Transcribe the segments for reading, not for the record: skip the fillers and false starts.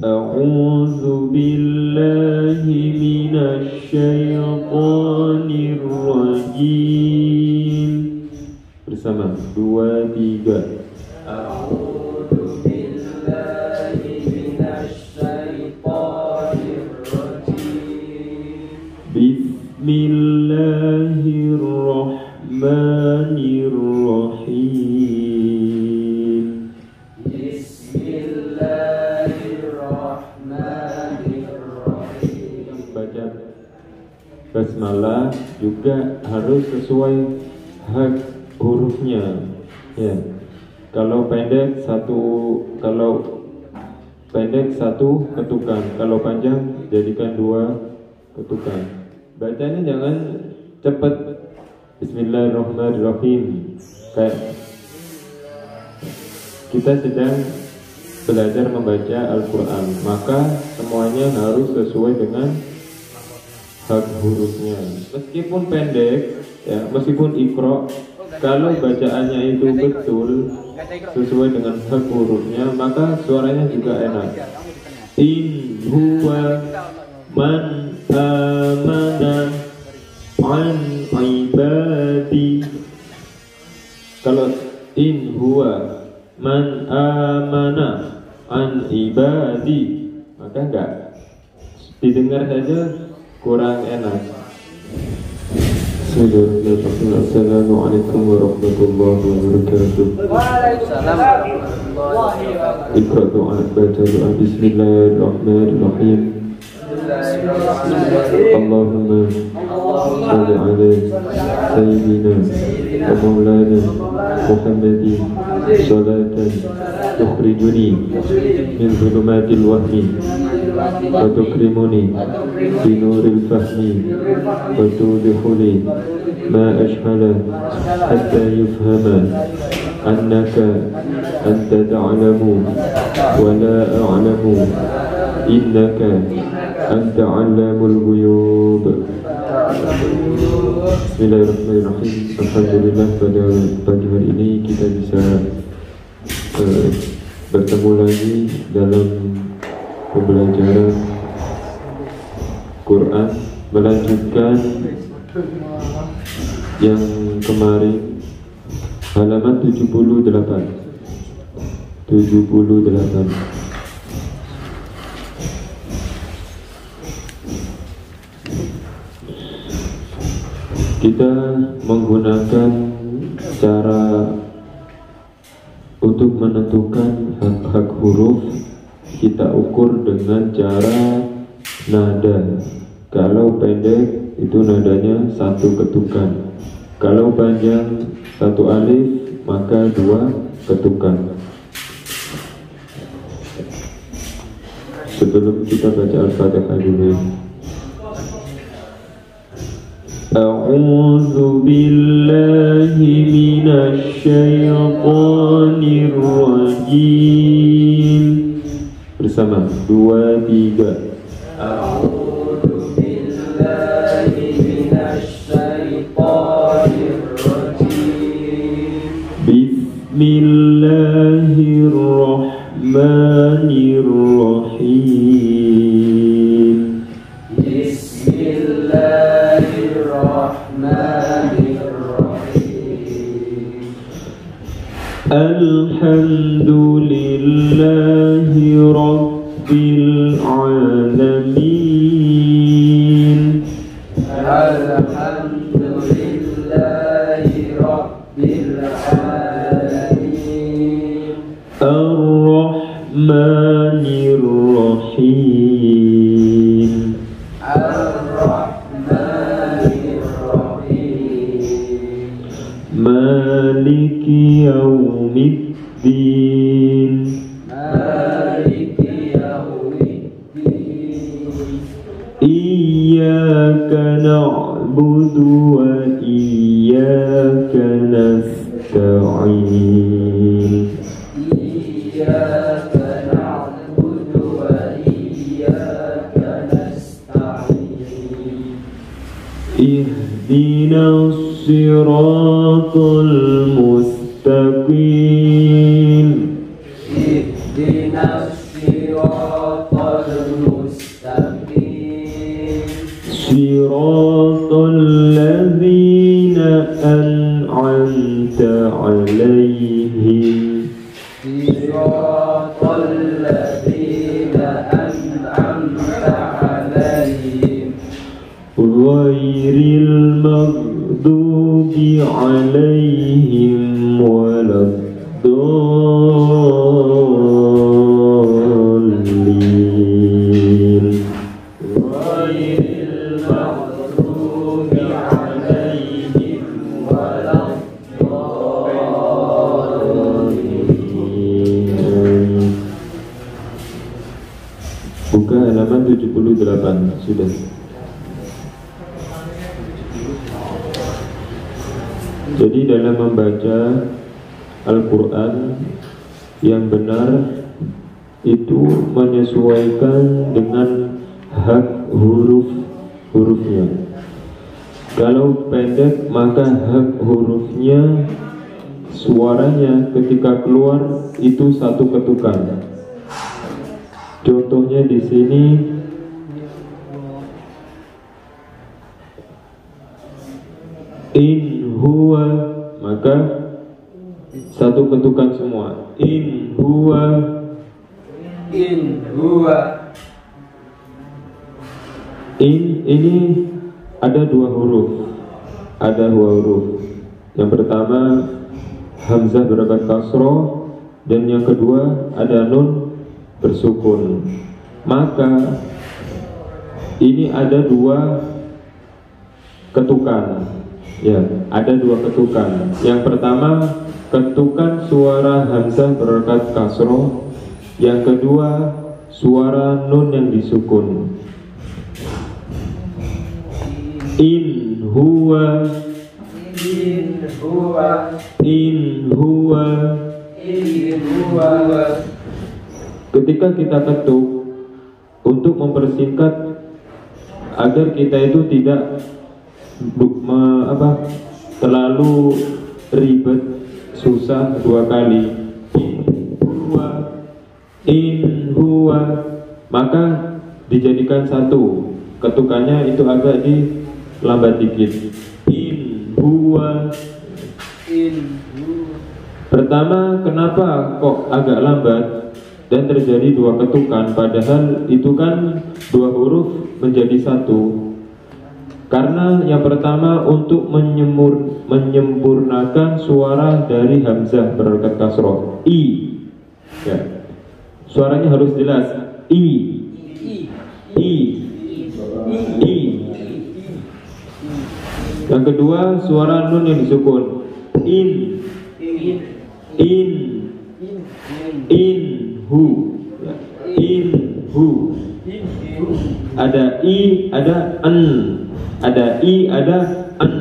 A'udzu billahi minasy syaithanir rajim. Bersama 2, 3. A'udzu billahi minasy syaithanir rajim. Bismillahirrahmanirrahim. Baca basmalah juga harus sesuai hak hurufnya, ya. Kalau pendek satu ketukan, kalau panjang jadikan 2 ketukan. Bacanya jangan cepat. Bismillahirrahmanirrahim. Kayak kita sedang belajar membaca Al-Quran, maka semuanya harus sesuai dengan hak hurufnya. Meskipun pendek, ya, meskipun Iqra, kalau bacaannya itu betul sesuai dengan hak hurufnya, maka suaranya juga enak. In huwa man amana an ibadi. Kalau in huwa man amana an ibadi, maka enggak, didengar saja kurang enak. Assalamualaikum warahmatullahi wabarakatuh. Iqra doa, baca doa. Bismillahirrahmanirrahim. Allahumma salli ala sayyidina wa maulana Muhammadin salatan tukhrijuni min dhulumatil wahmi wa tukrimuni bi nuril fahmi wa tudkhuli ma ashhala hatta yufhama annaka anta ta'lamu wa la a'lamu innaka anta 'allamul ghuyub. Bismillahirrahmanirrahim. Alhamdulillah, pada pagi hari ini kita bisa bertemu lagi dalam pembelajaran Quran, melanjutkan yang kemarin, halaman 78. Kita menggunakan cara untuk menentukan hak-hak huruf, kita ukur dengan cara nada. Kalau pendek itu nadanya 1 ketukan, kalau panjang 1 alif maka 2 ketukan. Sebelum kita baca Al-Fatihah dulu. A'udzu billahi minasy syaithanir rajim. Bersama 2, 3. A'udzu billahi minasy syaithanir rajim. Bismillahirrahmanirrahim. Alhamdulillahi rabbil alamin. Alhamdulillahi rabbil alamin. Ar-Rahmanir Rahim. Ar-Rahmanir Rahim. Maliki yaumiddin. Maliki yaumiddin. Iyyaka na'budu wa iyyaka nasta'in. Iyyaka na'budu wa iyyaka nasta'in. Ihdinas siratal mustaqim. Ihdinas siratal siratal ladzina an'amta 'alaihim siratal ladzina an'amta 'alaihim ghairil maghdubi 'alaihim waladdallin ghairil maghdubi 'alaihim waladdallin. Buka halaman 78 sudah. Jadi dalam membaca Al-Quran yang benar itu menyesuaikan dengan hak hurufnya. Kalau pendek maka hak hurufnya, suaranya ketika keluar itu satu ketukan. Contohnya di sini in huwa, maka satu ketukan semua. In huwa, in huwa. Ini ada dua huruf. Yang pertama hamzah berharokat kasroh, dan yang kedua ada nun bersukun. Maka ini ada dua ketukan. Ya, ada dua ketukan. Yang pertama ketukan suara hamzah berharokat kasroh, yang kedua suara nun yang disukun. In huwa, In huwa, in huwa. in huwa. Ketika kita ketuk untuk mempersingkat agar kita itu tidak terlalu ribet, susah dua kali. In huwa, maka dijadikan satu. Ketukannya itu agak dilambat dikit. In huwa. In huwa. Pertama, kenapa kok agak lambat dan terjadi dua ketukan, padahal itu kan dua huruf menjadi satu? Karena yang pertama untuk menyempurnakan suara dari hamzah berharokat kasroh, i. Ya. Suaranya harus jelas. I. Yang kedua suara nun yang disukun. In. Hu. Ya. In hu. Ada i, ada an. Ada i, ada an.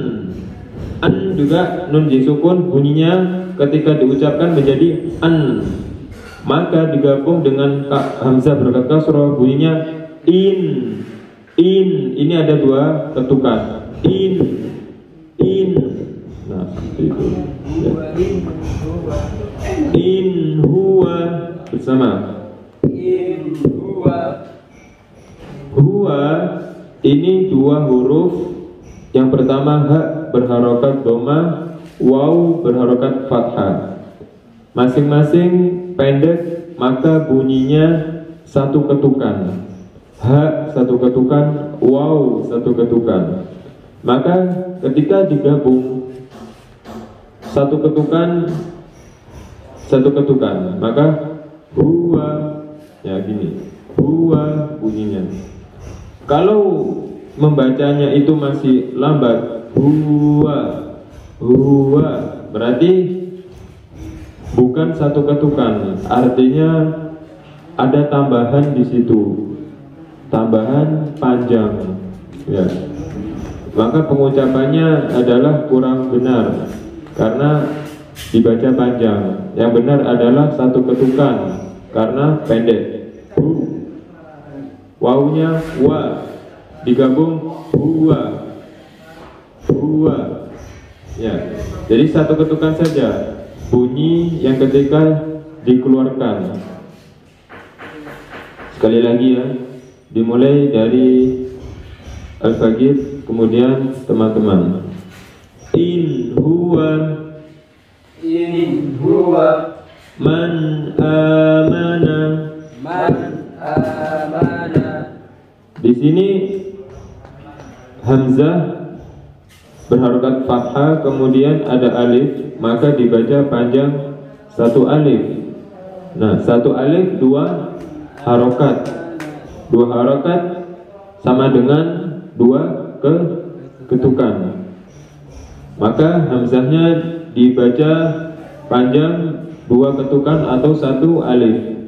An juga nun disukun, bunyinya ketika diucapkan menjadi an. Maka digabung dengan hamzah berharokat kasroh, bunyinya in. Ini ada dua ketukan. In. Nah, seperti itu. Ya. In huwa bersama. In huwa. Huwa ini dua huruf. Yang pertama ha berharokat doma, waw berharokat fathah. Masing-masing pendek, maka bunyinya satu ketukan. Ha satu ketukan, waw satu ketukan. Maka ketika digabung satu ketukan, maka huwa, ya gini, huwa bunyinya. Kalau membacanya itu masih lambat, huwa, berarti bukan satu ketukan, artinya ada tambahan di situ, tambahan panjang, ya. Maka pengucapannya adalah kurang benar karena dibaca panjang. Yang benar adalah satu ketukan karena pendek. Wawunya wa, digabung huwa. Ya, jadi satu ketukan saja bunyi yang ketika dikeluarkan. Sekali lagi ya, dimulai dari Al-Faqih, kemudian teman-teman. In huwa man amana. Di sini hamzah berharokat fathah, kemudian ada alif, maka dibaca panjang satu alif. Nah, satu alif dua harokat. Dua harokat sama dengan dua ketukan. Maka hamzahnya dibaca panjang dua ketukan atau satu alif.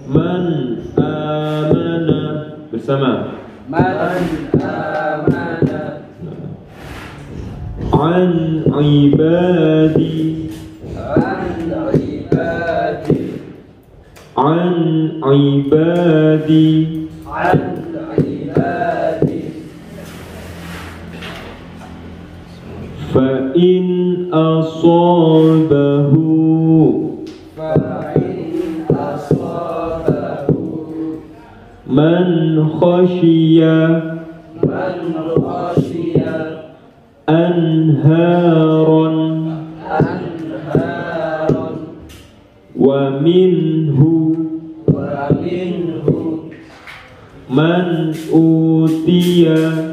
Man amana, bersama. Man amana. An ibadi. An ibadi. Fa in asabahu. Man khashiya. Anharan. Wa minhu. Man utiya.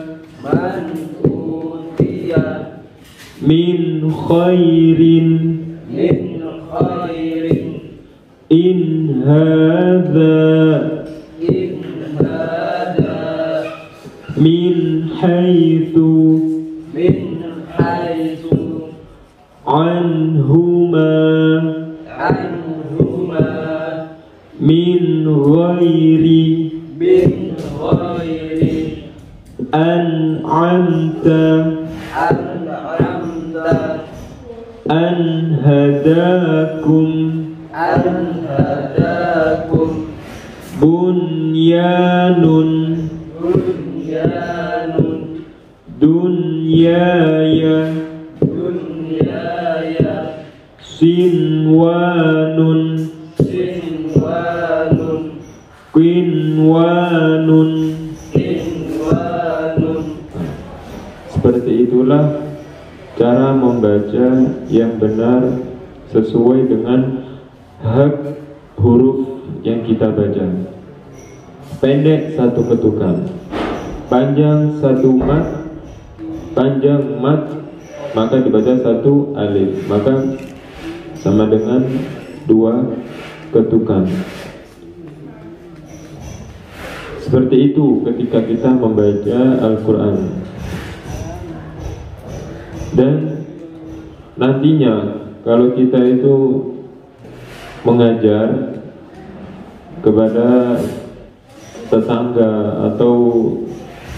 Min khairin. In hadha. Min haitsu. Anhuma. Min ghairi. An'amta. Anhadakum. Bunyanun. Dunyaya. Sinwanun. Qinwanun. Seperti itulah cara membaca yang benar sesuai dengan hak huruf yang kita baca. Pendek satu ketukan, panjang satu mat, panjang mat, maka dibaca satu alif, maka sama dengan dua ketukan. Seperti itu ketika kita membaca Al-Quran. Dan nantinya kalau kita itu mengajar kepada tetangga atau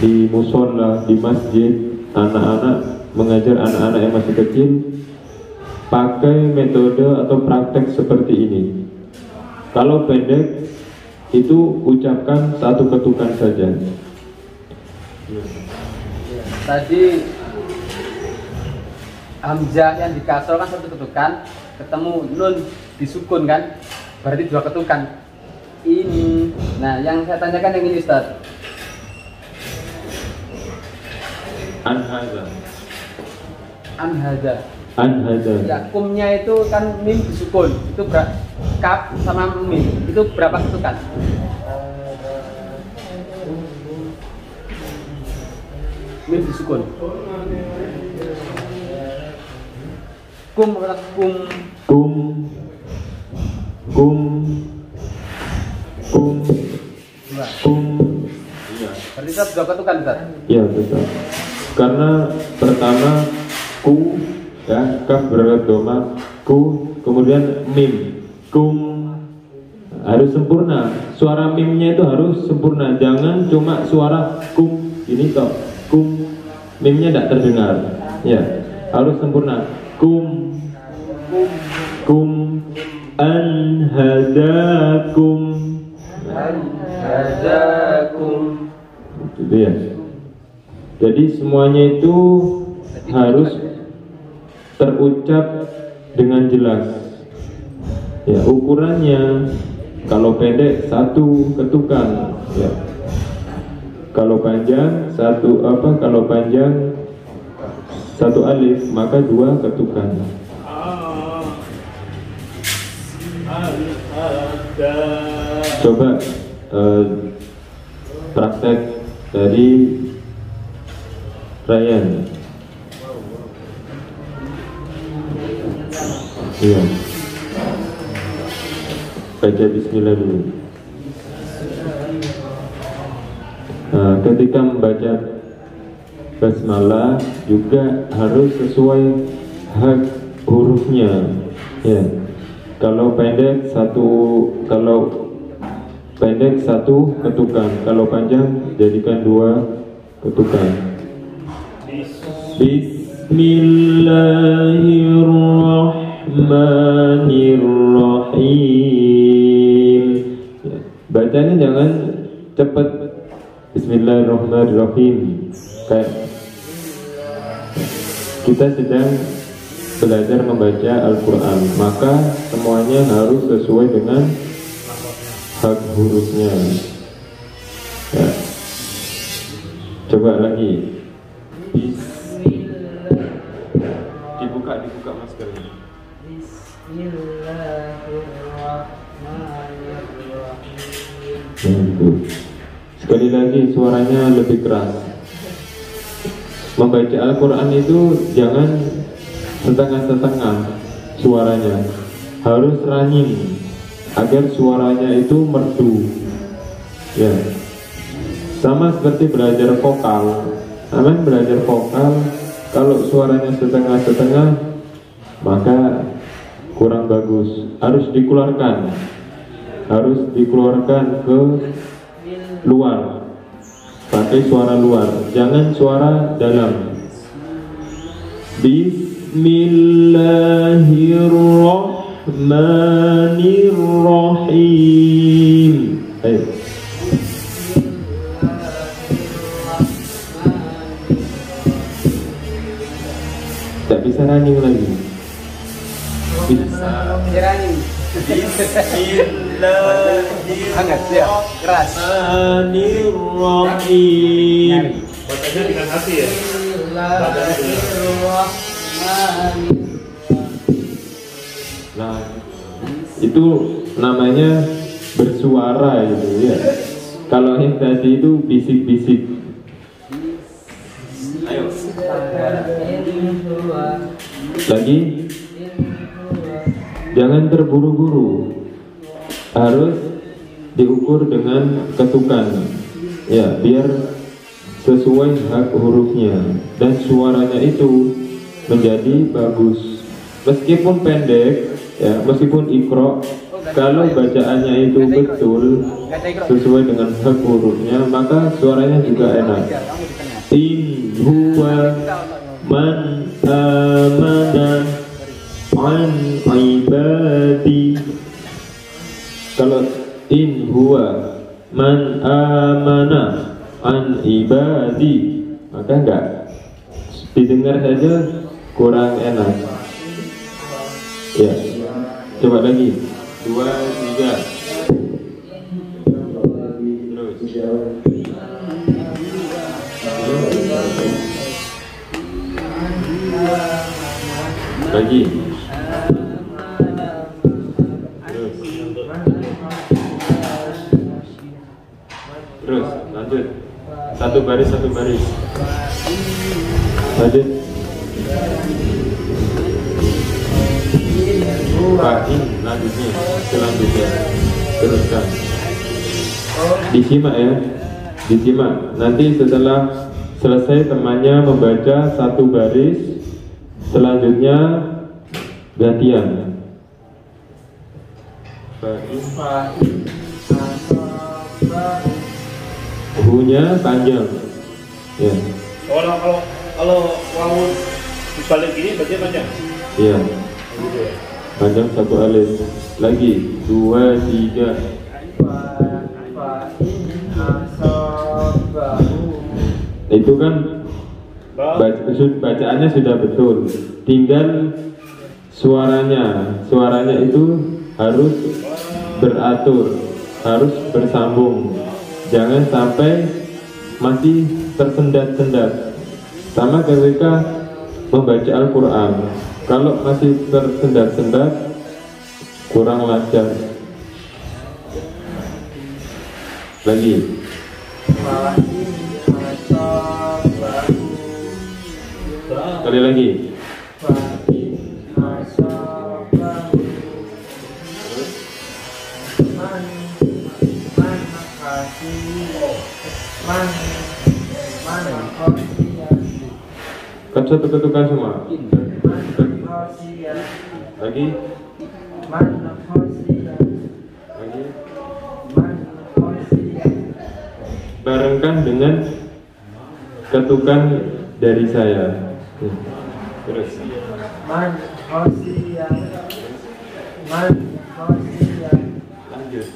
di musola, di masjid, anak-anak, mengajar anak-anak yang masih kecil, pakai metode atau praktek seperti ini. Kalau pendek itu ucapkan satu ketukan saja. Tadi hamzah yang dikasro kan satu ketukan, ketemu nun disukun kan, berarti dua ketukan. Ini, nah yang saya tanyakan yang ini Ustaz. Anhada. Ya, kumnya itu kan mim disukun, itu kaf sama mim, itu berapa ketukan? Mim disukun. Kum. Iya. Berarti Ustaz dua ketukan Ustaz? Iya betul. Karena pertama ku, ya, kaf berarti doma, ku, kemudian mim, kum, harus sempurna. Suara mimnya itu harus sempurna, jangan cuma suara kum ini toh, kum, mimnya tidak terdengar. Ya, harus sempurna. Kum, anhadakum. Gitu ya. Jadi semuanya itu harus terucap dengan jelas. Ya, ukurannya kalau pendek satu ketukan, ya. Kalau panjang kalau panjang satu alif maka dua ketukan. Coba praktek dari Ryan. Iya. Baca bismillah dulu. Ketika membaca basmalah juga harus sesuai hak hurufnya. Ya. Kalau pendek satu ketukan, kalau panjang jadikan dua ketukan. Bismillahirrahmanirrahim. Ya. Bacanya jangan cepat. Bismillahirrahmanirrahim. Kayak kita sedang belajar membaca Al-Quran, maka semuanya harus sesuai dengan hak hurufnya. Ya. Coba lagi. Dibuka maskernya. Bismillahirrahmanirrahim. Sekali lagi suaranya lebih keras. Membaca Al-Quran itu jangan setengah-setengah suaranya, harus running agar suaranya itu merdu. Ya, sama seperti belajar vokal. Belajar vokal, kalau suaranya setengah-setengah maka kurang bagus. Harus dikeluarkan ke luar, pakai suara luar, jangan suara dalam. Bismillahirrahmanirrahim. Ayo. Tak bisa running lagi. Bisa. Bismillahirrahmanirrahim. Bacanya dengan hati ya. Nah, itu namanya bersuara itu ya. Kalau yang tadi itu bisik-bisik. Ayo. Lagi. Jangan terburu-buru. Harus diukur dengan ketukan. Ya, biar sesuai hak hurufnya dan suaranya itu menjadi bagus. Meskipun pendek, ya, meskipun ikro, kalau bacaannya itu betul sesuai dengan hak hurufnya, maka suaranya juga enak. In huwa man amana an ibadi. Kalau in huwa man amana an ibadi, maka enggak, didengar saja kurang enak. Ya, coba lagi 2, 3. Lagi. Terus lanjut. Satu baris. Lanjut. Bahin selanjutnya. Teruskan. Disimak ya. Disimak. Nanti setelah selesai temannya membaca satu baris, selanjutnya gantian. Hunya panjang. Ya. Kalau wawu dibalik ini berarti panjang. Iya. Panjang satu alif. Lagi 2, 3. Itu kan bacaannya sudah betul. Tinggal suaranya itu harus beratur, harus bersambung. Jangan sampai masih tersendat-sendat. Sama ketika membaca Al-Quran, kalau masih tersendat-sendat kurang lancar. Lagi. Sekali lagi. Kan satu ketukan semua. Lagi. Lagi. Barengkan dengan ketukan dari saya. Terus. Lanjut.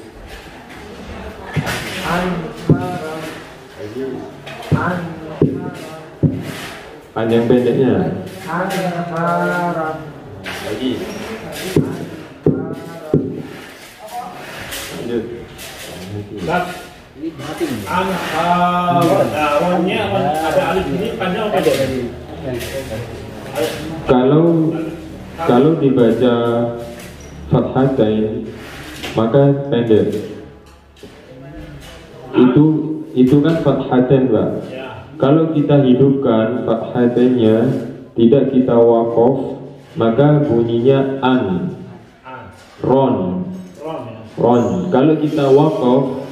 Panjang pendeknya. Lagi. Lanjut. Ronnya ada alif ini panjang apa pendek? Kalau dibaca fathatain maka pendek. Itu kan fathatain, Pak. Kalau kita hidupkan fathatainnya, tidak kita waqaf, maka bunyinya an. Ron. Kalau kita waqaf,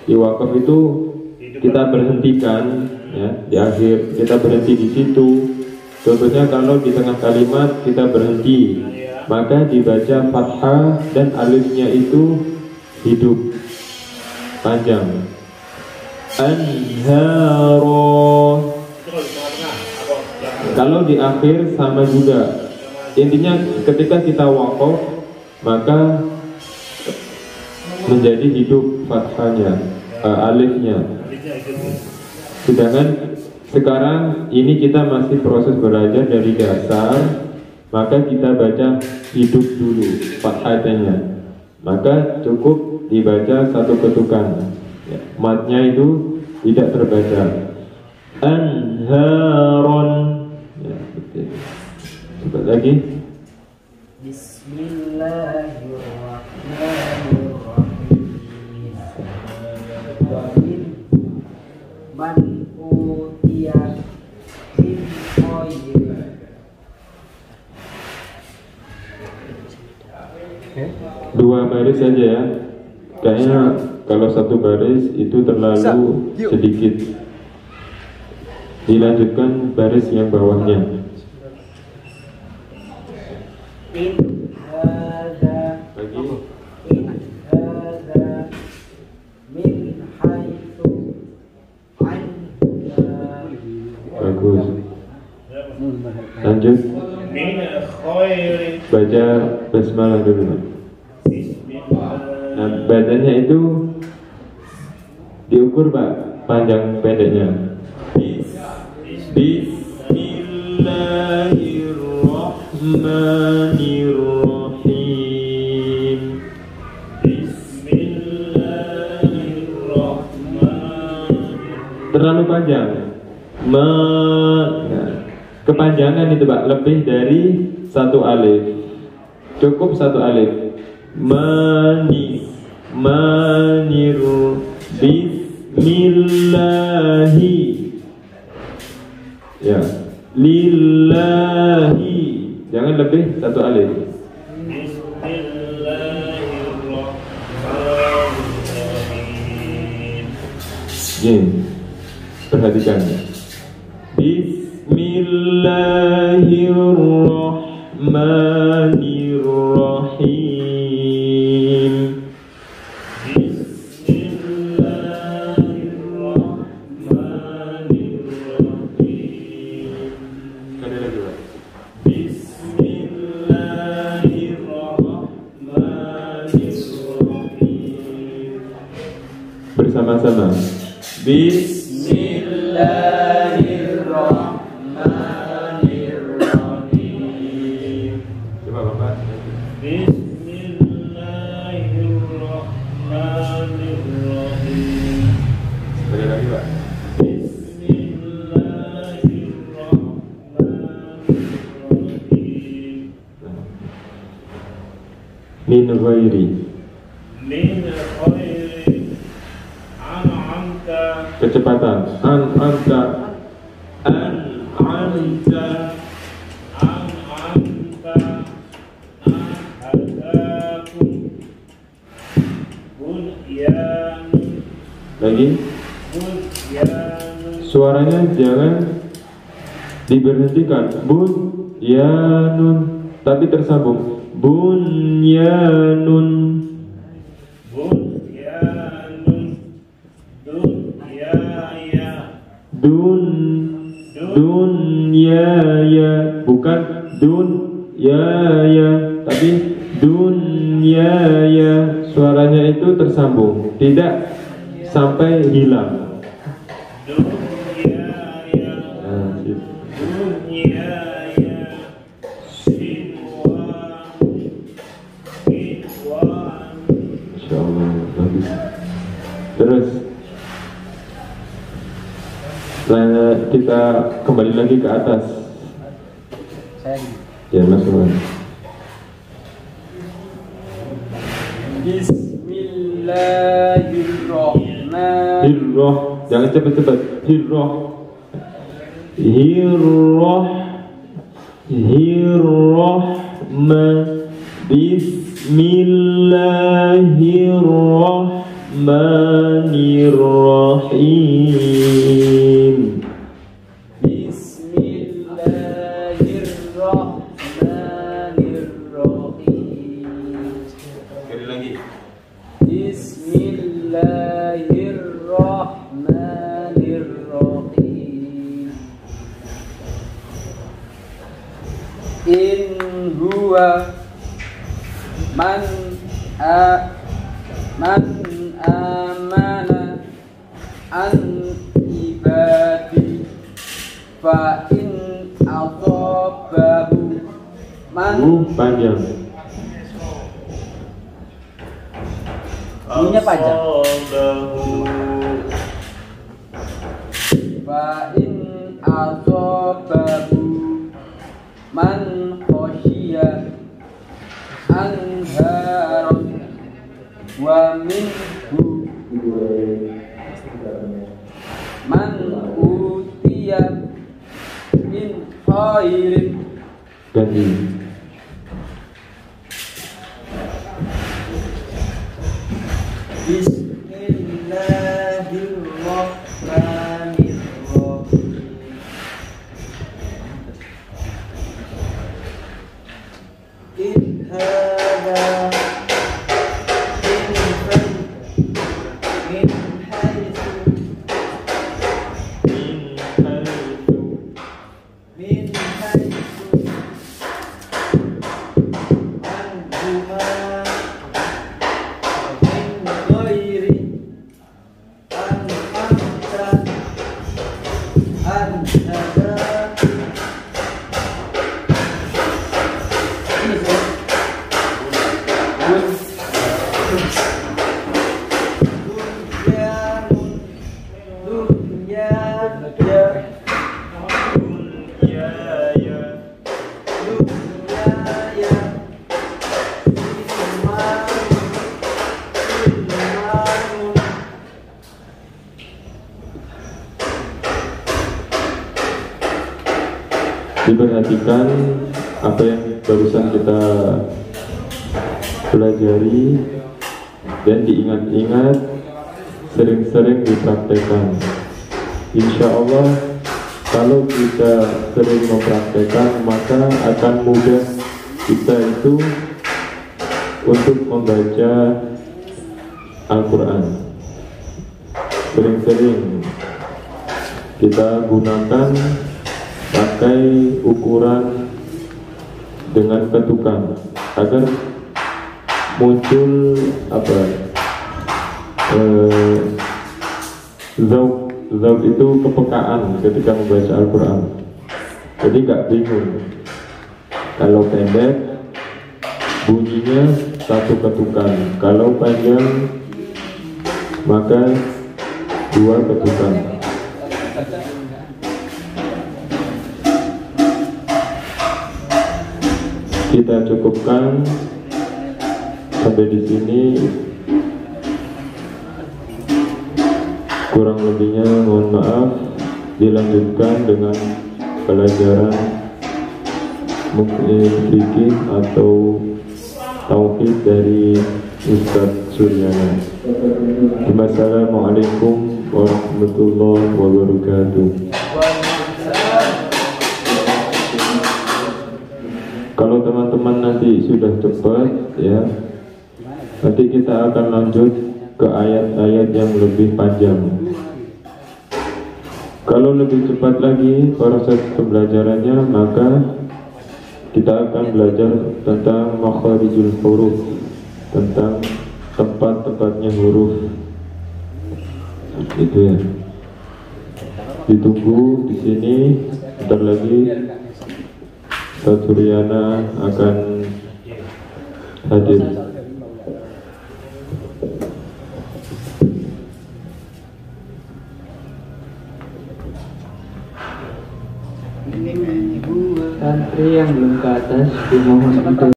di waqaf itu kita berhentikan, ya, di akhir kita berhenti di situ. Contohnya kalau di tengah kalimat kita berhenti, maka dibaca fathah dan alifnya itu hidup panjang. Anharo. Kalau di akhir sama juga. Intinya ketika kita waqaf maka menjadi hidup fathahnya, alifnya. Sedangkan sekarang ini kita masih proses belajar dari dasar, maka kita baca hidup dulu fathahnya. Maka cukup dibaca satu ketukan. Ya, matnya itu tidak terbaca. Anharon. Ya, betul. Coba lagi. Bismillahirrahmanirrahim. Man utiya min khairin. Dua baris saja ya. Kayaknya kalau satu baris itu terlalu sedikit. Dilanjutkan baris yang bawahnya. In hadza min haitsu anna. Bagus. Lanjut. Baca basmalah dulu. Nah, bacanya itu diukur, Pak, panjang pendeknya. Bismillahirrahmanirrahim. Terlalu panjang. Nah, kepanjangan itu, Pak, lebih dari satu alif. Cukup satu alif. Bismillahi. Ya, lillahi. Jangan lebih satu alif. Jin, perhatikan. Bismillahirrahmanirrahim. Sekali lagi, Pak. Bismillahirrahmanirrahim. Bersama-sama. Bismillahirrahmanirrahim. Coba Bapak. Bismillahirrahmanirrahim. Sekali lagi, Pak. min ghairi. min khairin an'amta. Kecepatan. An'amta. An'amta ahadakum bunyanun. Lagi. Bunyanun. Suaranya jangan diberhentikan. Bunyanun, tapi tersambung. Bunyanun. Bunyanun. Dunyaya. Dunyaya, bukan dunyaya, tapi dunyaya. Suaranya itu tersambung, tidak sampai hilang. Dunyaya. Nah, gitu. Dunyaya. Sinwan. Sinwan. Insya Allah bagus. Terus kita kembali lagi ke atas. Saya Ya, Mas Umar. Bismillahirrahmanirrahim. Hirroh, jangan cepat-cepat. Hirroh. Bismillahirrahmanirrahim. Bismillahirrahmanirrahim. Sekali lagi. Bismillahirrahmanirrahim. In huwa man amana an ibadi fa in asabahu man Panjang. Ininya panjang. Asabahu. Fa in asabahu man khoshiya anharon wa minhu man utiya min khairin. Ganti. Bismillahirrahmanirrahim. In hada min haythu anhuma min ghairi an'amta anhada. Ini sih. Diperhatikan apa yang barusan kita pelajari dan diingat-ingat, sering-sering dipraktekkan. Insya Allah kalau kita sering mempraktekkan, maka akan mudah kita itu untuk membaca Al-Quran. Sering-sering kita gunakan pakai ukuran dengan ketukan agar muncul apa zauk itu kepekaan ketika membaca Al-Quran. Jadi nggak bingung. Kalau pendek bunyinya satu ketukan, kalau panjang maka dua ketukan. Kita cukupkan Sampai di sini, kurang lebihnya mohon maaf. Dilanjutkan dengan pelajaran mungkin fikih atau tauhid dari Ustadz Suryana. Wassalamualaikum warahmatullahi wabarakatuh. Kalau teman-teman nanti sudah cepat ya, nanti kita akan lanjut ke ayat-ayat yang lebih panjang. Kalau lebih cepat lagi proses pembelajarannya, maka kita akan belajar tentang makharijul huruf, tentang tempat-tempatnya huruf. Itu ya. Ditunggu di sini. Bentar lagi Ustaz Suryana akan hadir. Santri yang belum ke atas dimohon untuk